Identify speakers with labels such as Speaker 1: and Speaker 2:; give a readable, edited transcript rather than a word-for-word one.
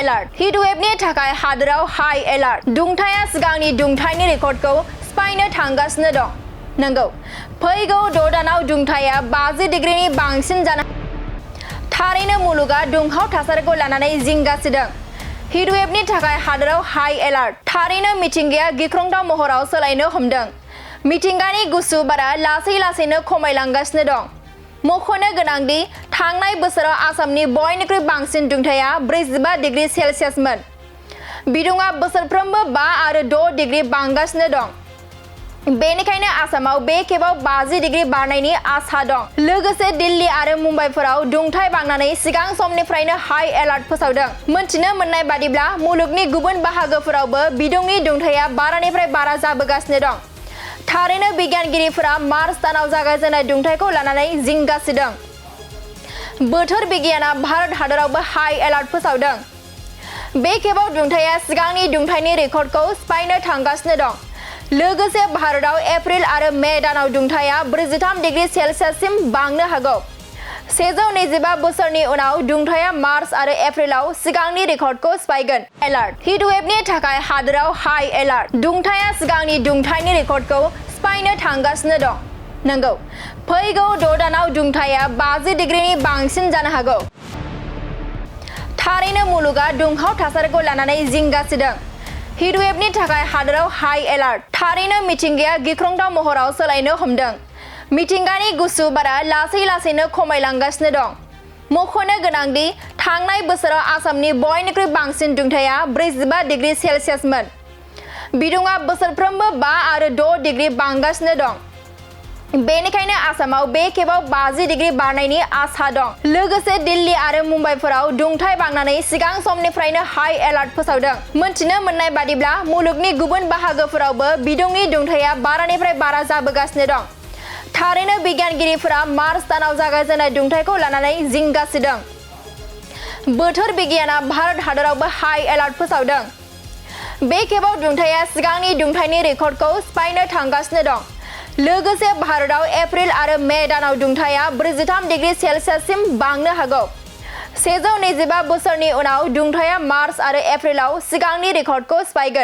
Speaker 1: Alert हिटवेवनि थाखाय हादोराव high alert दुंथाया सिगांनि दुंथायनि रेकर्डखौ सिफायनो थांगासिनो दं। नंगौ, फैगौ 6 दानाव दुंथाया 50 डिग्रीनि बांसिन जानो थारैनो मुलुगा दुंहाव थासारिखौ लानानै जिंगा सिदों। हिटवेवनि थाखाय हादोराव हाई एलार्ट थारैनो मिथिंगाया गिख्रंथाव महराव सोलायनो हमदों। मिथिंगानि गुसु बारा लासै लासैनो खमायलांगासिनो दं। मख'नो गोनांदि थांनाय बोसोराव आसामनि बयनिख्रुइ बांसिन दुंथाया 45 डिग्री सेल्सियासमोन। बिदुङा बोसोरफ्रोमबो 5 आरो 6 डिग्री बांगासिनो दं। बेनिखायनो आसामाव बे खेबाव 50 डिग्री बारनायनि आसा दं। लोगोसे दिल्ली आरो मुम्बाइफोराव दुंथाय बांनानै सिगां समनिफ्रायनो हाई एलार्ट फोसावदों। मोनथिनो मोननाय बादिब्ला मुलुगनि गुबुन बाहागोफोरावबो बिदुंनि दुंथाया बारानिफ्राय बारा जाबोगासिनो दं। थारैनो बिगियानगिरिफोरा मार्च दानाव जागायजेननाय दुंथायखौ लानानै जिंगा सिदों। बोथोर बिगियाना भारत हादरावबो हाई एलार्ट फोसावदों। बे खेबाव दुंथाया सिगांनि दुंथायनि रेकर्डखौ सिफायनो थांगासिनो दं। लोगोसे भारतआव एप्रिल आरो मे दानाव दुंथाया 43 डिग्री सेल्सियाससिम बांनो हागौ। 125 बोसोरनि उनाव दुंथाया मार्च आरो एप्रिलाव सिगांनि रेकर्डखौ सिफायगोन। एलार्ट हिटवेवनि थाखाय हादोराव हाई एलार्ट दुंथाया सिगांनि दुंथायनि रेकर्डखौ सिफायनो थांगासिनो दं। नंगौ, फैगौ 6 दानाव दुंथाया 50 डिग्रीनि बांसिन जानो हागौ। थारैनो मुलुगा दुंहाव थासारिखौ लानानै जिंगा सिदों। हिटवेवनि थाखाय हादोराव हाई एलार्ट थारैनो मिथिंगाया गिख्रंथाव महराव सोलायनो हमदों। मिथिंगानि गुसु बारा लासै लासैनो खमायलांगासिनो दं। मख'नो गोनांदि थांनाय बोसोराव आसामनि बयनिख्रुइ बांसिन दुंथाया 45 डिग्री सेल्सियासमोन। बिदुङा बोसोरफ्रोमबो 5 आरो 6 डिग्री बांगासिनो दं। बेनिखायनो आसामाव बे खेबाव 50 डिग्री बारनायनि आसा दं। लोगोसे दिल्ली आरो मुम्बाइफोराव दुंथाय बांनानै सिगां समनिफ्रायनो हाई एलार्ट फोसावदों। मोनथिनो मोननाय बादिब्ला मुलुगनि गुबुन बाहागोफोरावबो बिदुंनि दुंथाया बारानिफ्राय बारा जाबोगासिनो दं। थारैनो बिगियानगिरिफोरा मार्च दानाव जागायजेननाय दुंथायखौ लानानै जिंगा सिदों। बोथोर बिगियाना भारत हादरावबो हाई एलार्ट फोसावदों। बे खेबाव दुंथाया सिगांनि दुंथायनि रेकर्डखौ सिफायनो थांगासिनो दं। लोगोसे भारतआव एप्रिल आरो मे दानाव दुंथाया 43 डिग्री सेल्सियाससिम बांनो हागौ। 125 बोसोरनि उनाव दुंथाया मार्च आरो एप्रिलाव सिगांनि रेकर्डखौ सिफायगोन।